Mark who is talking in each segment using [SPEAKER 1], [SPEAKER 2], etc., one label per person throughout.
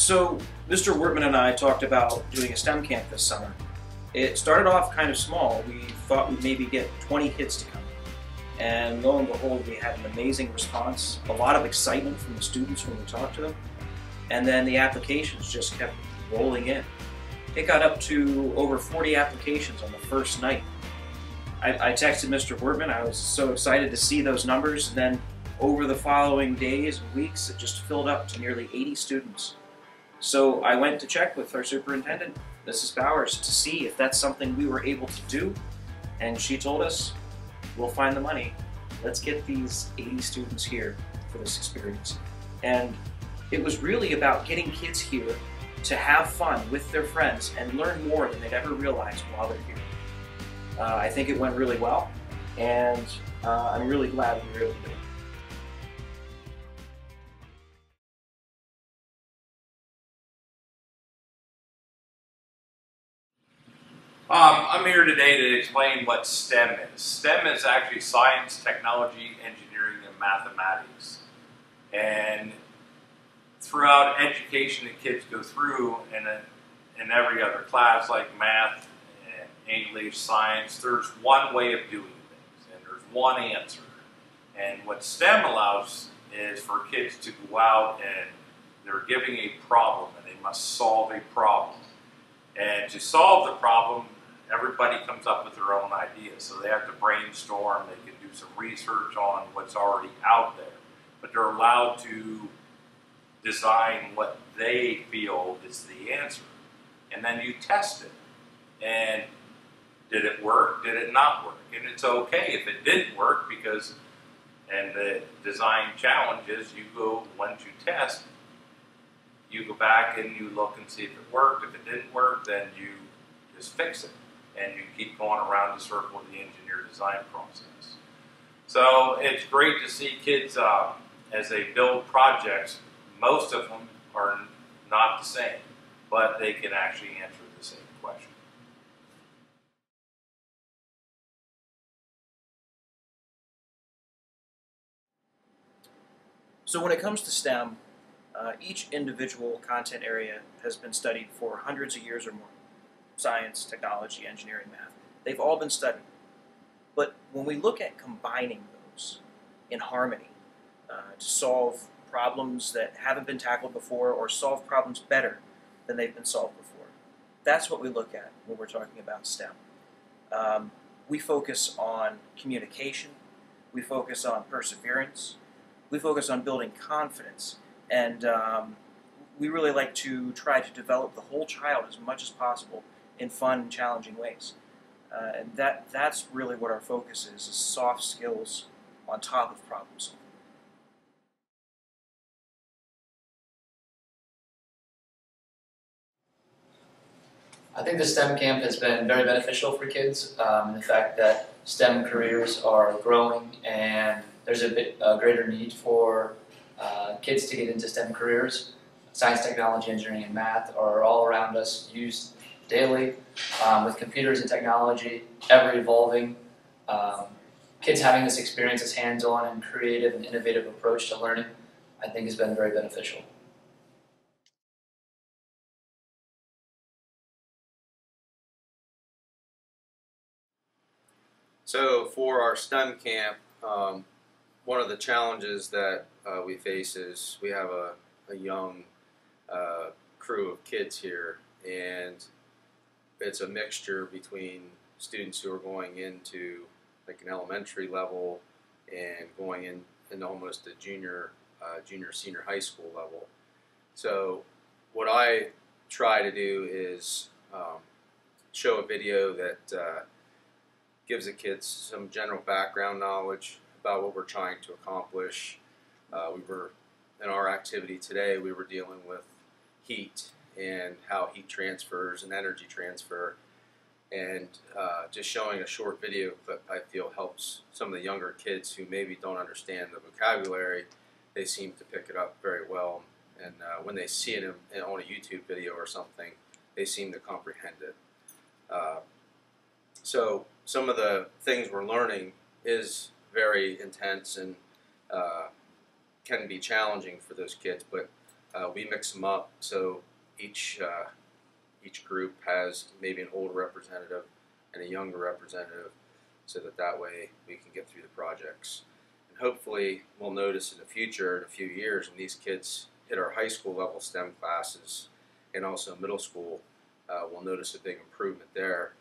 [SPEAKER 1] So Mr. Wortman and I talked about doing a STEM camp this summer. It started off kind of small. We thought we'd maybe get 20 kids to come. And lo and behold, we had an amazing response, a lot of excitement from the students when we talked to them. And then the applications just kept rolling in. It got up to over 40 applications on the first night. I texted Mr. Wortman. I was so excited to see those numbers. And then over the following days and weeks, it just filled up to nearly 80 students. So I went to check with our superintendent, Mrs. Bowers, to see if that's something we were able to do. And she told us, we'll find the money. Let's get these 80 students here for this experience. And it was really about getting kids here to have fun with their friends and learn more than they'd ever realized while they're here. I think it went really well, and I'm really glad we were able to do it.
[SPEAKER 2] I'm here today to explain what STEM is. STEM is actually science, technology, engineering, and mathematics. And throughout education that kids go through in every other class, like math, and English, science, there's one way of doing things, and there's one answer. And what STEM allows is for kids to go out and they're giving a problem, and they must solve a problem. And to solve the problem, everybody comes up with their own ideas. So they have to brainstorm, they can do some research on what's already out there. But they're allowed to design what they feel is the answer. And then you test it. And did it work? Did it not work? And it's okay if it didn't work because, and the design challenge is you go, once you test, you go back and you look and see if it worked. If it didn't work, then you just fix it. And you keep going around the circle of the engineer design process. So it's great to see kids as they build projects. Most of them are not the same, but they can actually answer the same question.
[SPEAKER 1] So when it comes to STEM, each individual content area has been studied for hundreds of years or more. Science, technology, engineering, math. They've all been studied. But when we look at combining those in harmony to solve problems that haven't been tackled before or solve problems better than they've been solved before, that's what we look at when we're talking about STEM. We focus on communication. We focus on perseverance. We focus on building confidence. And we really like to try to develop the whole child as much as possible in fun and challenging ways. And that's really what our focus is soft skills on top of problem solving.
[SPEAKER 3] I think the STEM camp has been very beneficial for kids in the fact that STEM careers are growing and there's a greater need for kids to get into STEM careers. Science, technology, engineering, and math are all around us, used daily with computers and technology, ever evolving. Kids having this experience, this hands-on and creative and innovative approach to learning, I think has been very beneficial.
[SPEAKER 4] So for our STEM camp, one of the challenges that we face is we have a young crew of kids here, and it's a mixture between students who are going into like an elementary level and going into almost a junior, senior high school level. So what I try to do is show a video that gives the kids some general background knowledge about what we're trying to accomplish. In our activity today, we were dealing with heat and how heat transfers and energy transfer, and just showing a short video clip I feel helps some of the younger kids who maybe don't understand the vocabulary. They seem to pick it up very well, and when they see it on a YouTube video or something, they seem to comprehend it. So some of the things we're learning is very intense and can be challenging for those kids, but We mix them up so each group has maybe an older representative and a younger representative, so that way we can get through the projects. And hopefully we'll notice in the future, in a few years, when these kids hit our high school level STEM classes and also middle school, we'll notice a big improvement there,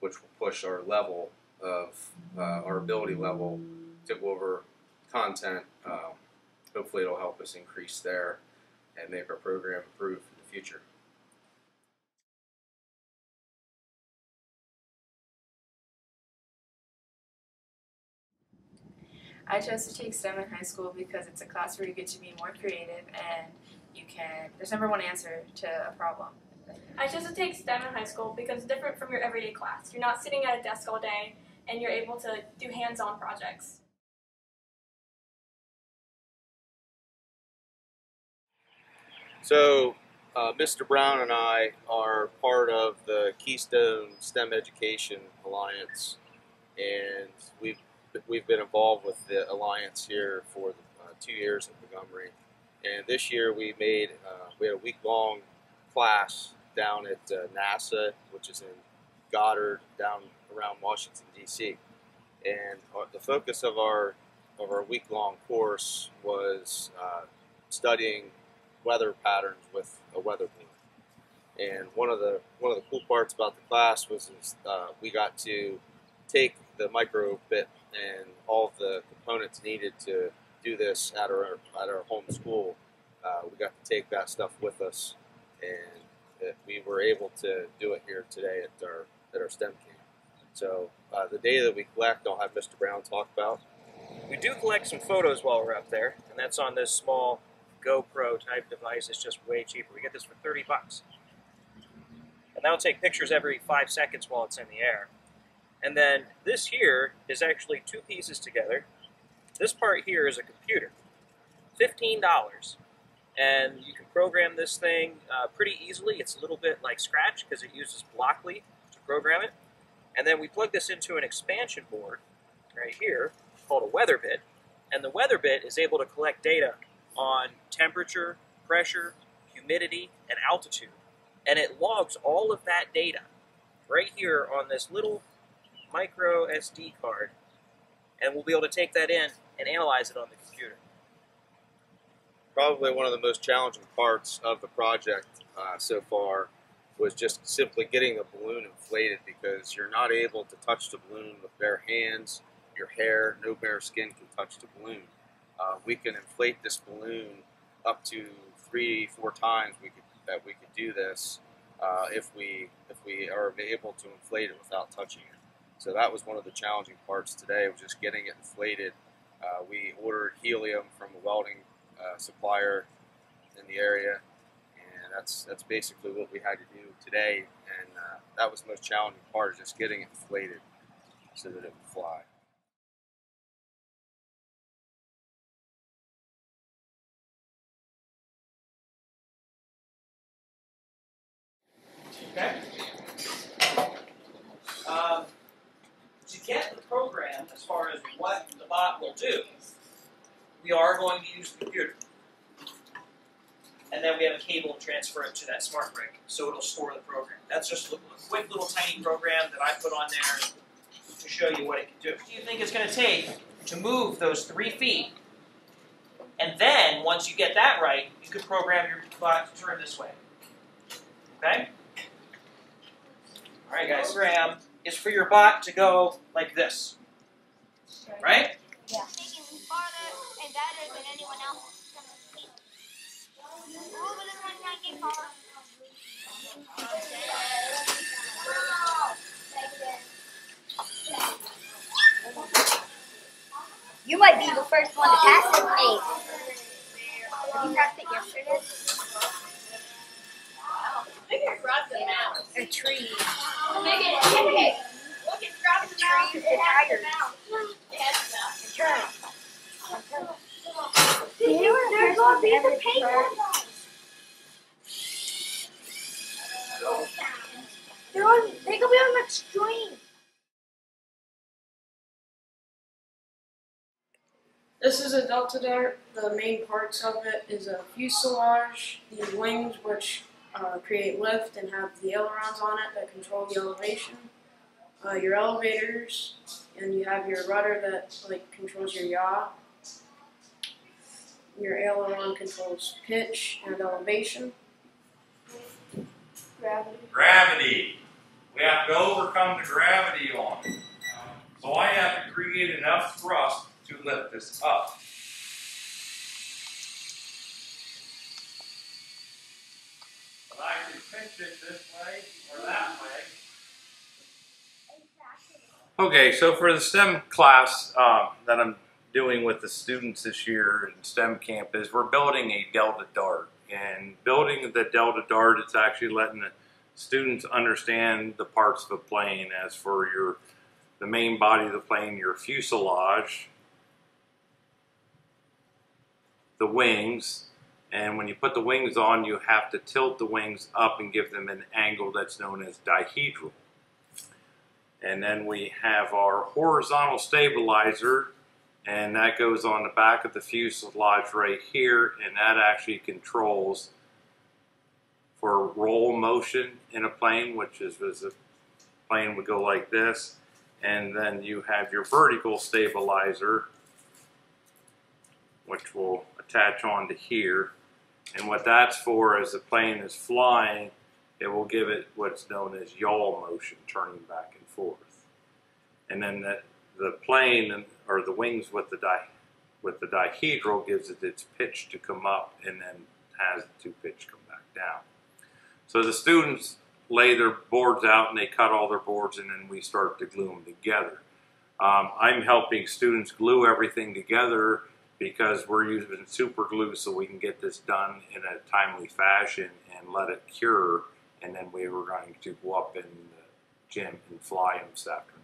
[SPEAKER 4] which will push our level of our ability level to go over content. Hopefully it'll help us increase there and make our program improve in the future.
[SPEAKER 5] I chose to take STEM in high school because it's a class where you get to be more creative and there's never one answer to a problem.
[SPEAKER 6] I chose to take STEM in high school because it's different from your everyday class. You're not sitting at a desk all day and you're able to do hands-on projects.
[SPEAKER 4] So Mr. Brown and I are part of the Keystone STEM Education Alliance, and we've been involved with the alliance here for 2 years at Montgomery. And this year we had a week-long class down at NASA, which is in Goddard, down around Washington, D.C. And the focus of our week-long course was studying weather patterns with a weather balloon. And one of the cool parts about the class was we got to take the microbit and all of the components needed to do this at our home school. We got to take that stuff with us, and we were able to do it here today at our STEM camp. So the data that we collect, I'll have Mr. Brown talk about.
[SPEAKER 1] We do collect some photos while we're up there, and that's on this small GoPro type device. It's just way cheaper. We get this for 30 bucks. And that'll take pictures every 5 seconds while it's in the air. And then this here is actually 2 pieces together. This part here is a computer. $15. And you can program this thing pretty easily. It's a little bit like Scratch because it uses Blockly to program it. And then we plug this into an expansion board right here called a weather bit. And the weather bit is able to collect data on temperature, pressure, humidity, and altitude. And it logs all of that data right here on this little micro SD card. And we'll be able to take that in and analyze it on the computer.
[SPEAKER 4] Probably one of the most challenging parts of the project so far was just simply getting the balloon inflated, because you're not able to touch the balloon with bare hands, your hair, no bare skin can touch the balloon. We can inflate this balloon up to 3-4 times that we could do this if we are able to inflate it without touching it. So that was one of the challenging parts today, was just getting it inflated. We ordered helium from a welding supplier in the area, and that's basically what we had to do today. And that was the most challenging part, is just getting it inflated so that it would fly.
[SPEAKER 1] Okay. To get the program, as far as what the bot will do, we are going to use the computer. And then we have a cable to transfer it to that smart brick, so it'll store the program. That's just a quick little tiny program that I put on there to show you what it can do. What do you think it's going to take to move those 3 feet? And then, once you get that right, you can program your bot to turn this way. Okay? All right, guys. Program is for your bot to go like this. Right?
[SPEAKER 7] Yeah. Taking farther and better than anyone else. You might be the first one to pass it. Hey. Did you pass it yesterday?
[SPEAKER 6] I think it grabs the mouse.
[SPEAKER 7] A tree.
[SPEAKER 6] Okay. Look, it's grabbing the mouse.
[SPEAKER 7] Trees
[SPEAKER 6] It
[SPEAKER 7] are
[SPEAKER 6] has the
[SPEAKER 7] tired.
[SPEAKER 6] mouse. It has the mouse.
[SPEAKER 7] Turn. There's a piece of paper. They could be on that string.
[SPEAKER 8] This is a delta dart. The main parts of it is a fuselage, the wings which create lift and have the ailerons on it that control the elevation, your elevators, and you have your rudder that controls your yaw. Your aileron controls pitch and elevation.
[SPEAKER 2] Gravity. We have to overcome the gravity on it. So I have to create enough thrust to lift this up. But I can pitch it this way or that way. Okay, so for the STEM class that I'm doing with the students this year in STEM camp is we're building a delta dart. And building the delta dart, it's actually letting the students understand the parts of the plane. As for the main body of the plane, your fuselage, the wings, and when you put the wings on, you have to tilt the wings up and give them an angle that's known as dihedral. And then we have our horizontal stabilizer, and that goes on the back of the fuselage right here, and that actually controls for roll motion in a plane, which is as a plane would go like this. And then you have your vertical stabilizer, which will attach onto here. And what that's for, as the plane is flying, it will give it what's known as yaw motion, turning back and forth. And then the plane, or the wings with the dihedral, gives it its pitch to come up, and then has the two pitch come back down. So the students lay their boards out, and they cut all their boards, and then we start to glue them together. I'm helping students glue everything together because we're using super glue so we can get this done in a timely fashion and let it cure, and then we were going to go up in the gym and fly them this afternoon.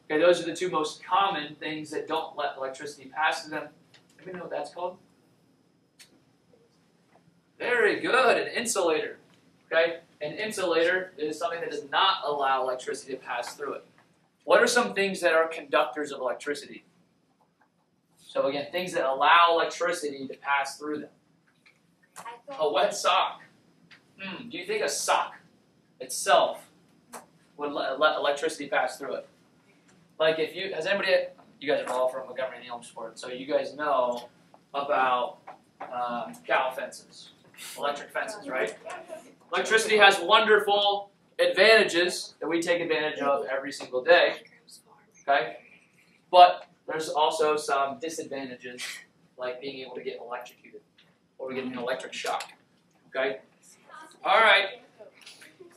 [SPEAKER 3] Okay, those are the two most common things that don't let electricity pass through them. Anybody know what that's called? Very good, an insulator. Okay, an insulator is something that does not allow electricity to pass through it. What are some things that are conductors of electricity? So again, things that allow electricity to pass through them. A wet sock. Do you think a sock itself would let electricity pass through it? Like if you, has anybody, you guys are all from Montgomery and Elmsport, so you guys know about cow fences, electric fences, right? Electricity has wonderful advantages that we take advantage of every single day, okay? But there's also some disadvantages, like being able to get electrocuted or getting an electric shock, okay? All right,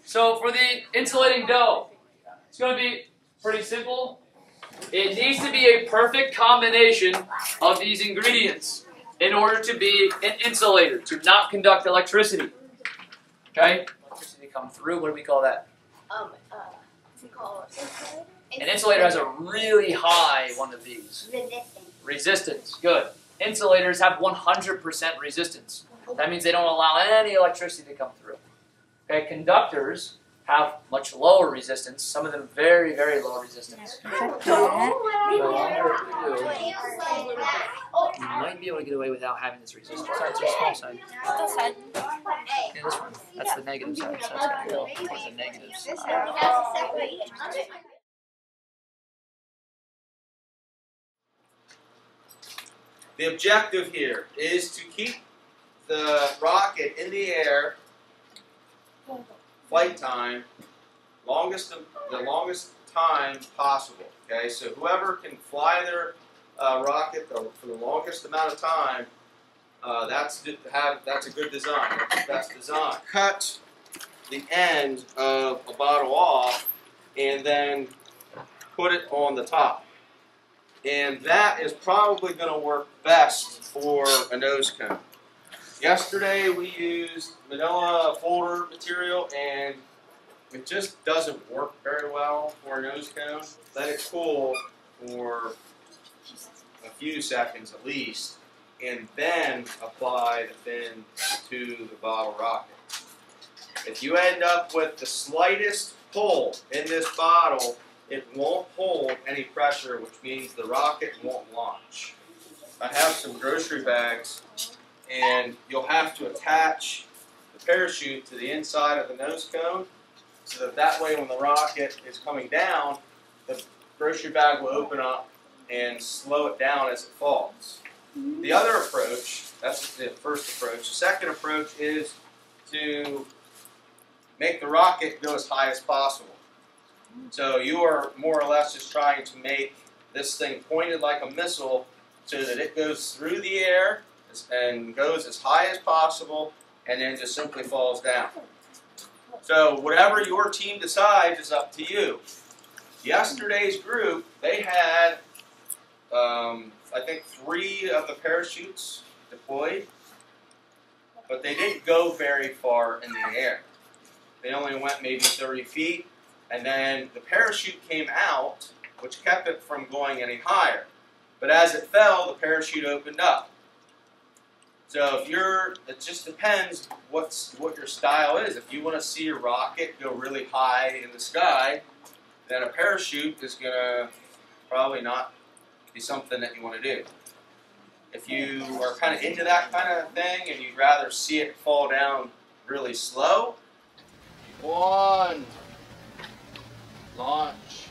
[SPEAKER 3] so for the insulating dough, it's going to be pretty simple. It needs to be a perfect combination of these ingredients in order to be an insulator, to not conduct electricity. Okay? Electricity come through, what do we call that?
[SPEAKER 7] We call it
[SPEAKER 3] An insulator has a really high one of these. Resistance, good. Insulators have 100% resistance. That means they don't allow any electricity to come through. Okay, conductors have much lower resistance, some of them very, very low resistance. The longer you do, you might be able to get away without having this resistance. That's your small side.
[SPEAKER 7] This side.
[SPEAKER 3] Yeah, this one. That's the negative side, so that's going to go towards the negative side.
[SPEAKER 4] The objective here is to keep the rocket in the air, flight time, the longest time possible. Okay, so whoever can fly their rocket for the longest amount of time, that's a good design. That's the best design. Cut the end of a bottle off and then put it on the top. And that is probably going to work best for a nose cone. Yesterday we used manila folder material and it just doesn't work very well for a nose cone. Let it cool for a few seconds at least, and then apply the fin to the bottle rocket. If you end up with the slightest pull in this bottle, it won't hold any pressure, which means the rocket won't launch. I have some grocery bags, and you'll have to attach the parachute to the inside of the nose cone, so that way when the rocket is coming down, the grocery bag will open up and slow it down as it falls. The other approach, that's the first approach. The second approach is to make the rocket go as high as possible. So you are more or less just trying to make this thing pointed like a missile so that it goes through the air and goes as high as possible and then just simply falls down. So whatever your team decides is up to you. Yesterday's group, they had, I think, 3 of the parachutes deployed, but they didn't go very far in the air. They only went maybe 30 feet, and then the parachute came out, which kept it from going any higher. But as it fell, the parachute opened up. So it just depends what your style is. If you want to see a rocket go really high in the sky, then a parachute is going to probably not be something that you want to do. If you are kind of into that kind of thing and you'd rather see it fall down really slow, 1, launch.